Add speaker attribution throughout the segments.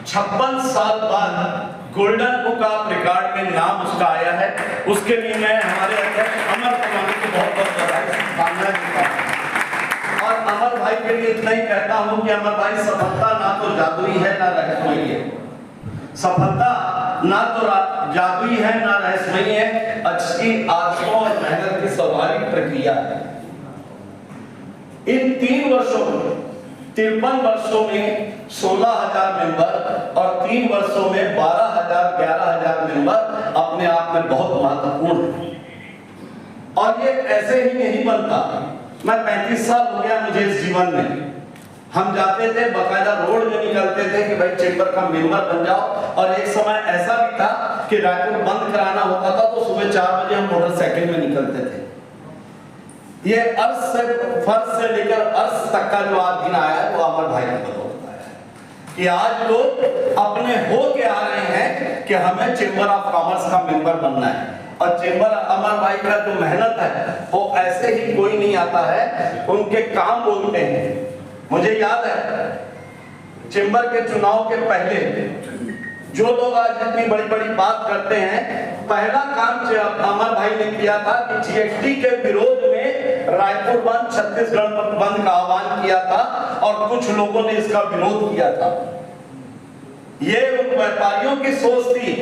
Speaker 1: 56 साल बाद golden book of record में नाम उसका आया है। उसके लिए मैं हमारे अध्यक्ष अमर परवानी को बहुत बहुत बधाई देता हूं। और अमर भाई के लिए इतना ही कहता हूं कि अमर भाई, सफलता ना तो जादुई है ना रहस्यमयी है। सफलता ना तो जादुई है ना रहस्यमयी है, अच्छी आदतों और मेहनत की स्वाभाविक प्रक्रिया है। इन 3 वर्षों में 53 वर्षों में 16,000 मेंबर और 3 वर्षों में 11,000 मेंबर अपने आप में बहुत महत्वपूर्ण है। और ये ऐसे ही नहीं बनता। मैं 35 साल हो गया मुझे इस जीवन में। हम जाते थे, बकायदा रोड में निकलते थे कि भाई चेंबर का मेंबर बन जाओ। और एक समय ऐसा भी था कि रायपुर बंद कराना होता था तो सुबह 4 बजे हम मोटरसाइकिल में निकलते थे। ये अर्श से फर्श से लेकर अर्श तक का जो आज दिन आया है वो अमर भाई ने बदौलत आया है कि आज लोग अपने हो के आ रहे हैं कि हमें चेंबर ऑफ कॉमर्स का मेंबर बनना है। और चेंबर अमर भाई का जो मेहनत है वो ऐसे ही कोई नहीं आता है, उनके काम बोलते हैं। मुझे याद है चेंबर के चुनाव के पहले जो लोग आज इतनी बड़ी बड़ी बात करते हैं, पहला काम जो अमर भाई ने किया था कि जीएसटी के विरोध में रायपुर बंद, छत्तीसगढ़ बंद का आह्वान किया था और कुछ लोगों ने इसका विरोध किया था। ये व्यापारियों की सोच थी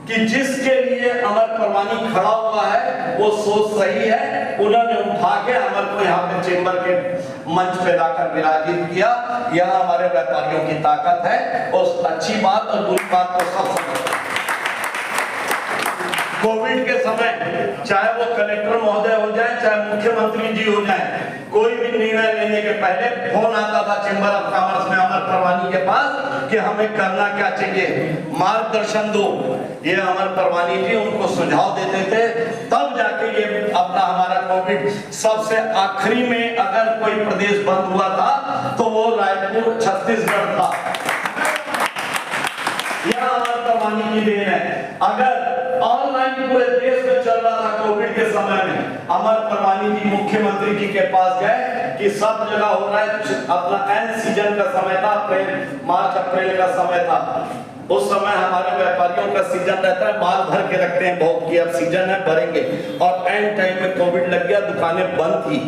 Speaker 1: कि जिसके लिए अमर परवानी खड़ा हुआ है वो सोच सही है। उन्होंने उठा के अमर को यहाँ पे चेंबर के मंच पे लाकर विराजित किया। यह हमारे व्यापारियों की ताकत है। उस अच्छी बात और बुरी बात को सब समझते। कोविड के समय चाहे वो कलेक्टर महोदय हो जाए, चाहे मुख्यमंत्री जी हो जाए, कोई भी निर्णय लेने के पहले फोन आता था चेंबर ऑफ कॉमर्स में अमर परवानी के पास कि हमें करना क्या चाहिए, मार्गदर्शन दो। ये अमर परवानी जी उनको सुझाव देते थे, तब जाके ये अपना हमारा कोविड सबसे आखिरी में अगर कोई प्रदेश बंद हुआ था तो वो रायपुर छत्तीसगढ़ था। यह अमर परवानी की देन है। अगर ऑनलाइन पूरे देश में चल रहा था कोविड के समय में, अमर परवानी जी मुख्यमंत्री जी के पास गए कि सब जगह हो रहा है। अपना एंड सीजन का समय था, मार्च अप्रैल का समय था। उस समय हमारे व्यापारियों का सीजन रहता है, माल भर के रखते हैं बहुत कि अब सीजन है भरेंगे। और एंड टाइम में कोविड लग गया, दुकानें बंद थी।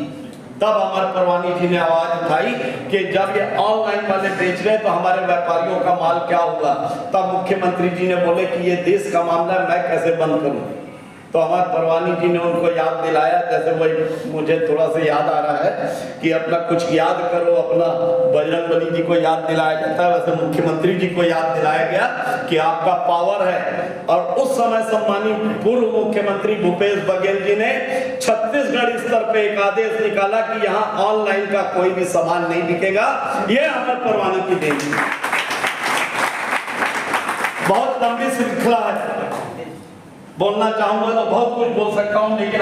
Speaker 1: तब अमर परवानी जी ने आवाज उठाई कि जब ये ऑनलाइन वाले बेच रहे तो हमारे व्यापारियों का माल क्या होगा। तब मुख्यमंत्री जी ने बोले कि ये देश का मामला मैं कैसे बंद करूं। तो अमर परवानी जी ने उनको याद दिलाया, जैसे वही मुझे थोड़ा सा याद आ रहा है कि अपना कुछ याद करो, अपना बजरंगबली जी को याद दिलाया जाता है, वैसे मुख्यमंत्री जी को याद दिलाया गया कि आपका पावर है। और उस समय सम्मानित पूर्व मुख्यमंत्री भूपेश बघेल जी ने छत्तीसगढ़ स्तर पे एक आदेश निकाला कि यहाँ ऑनलाइन का कोई भी सामान नहीं बिकेगा। ये अमर परवानी की देन है। बहुत लंबी श्रृंखला है, बोलना चाहूंगा तो बहुत कुछ बोल सकता हूं, लेकिन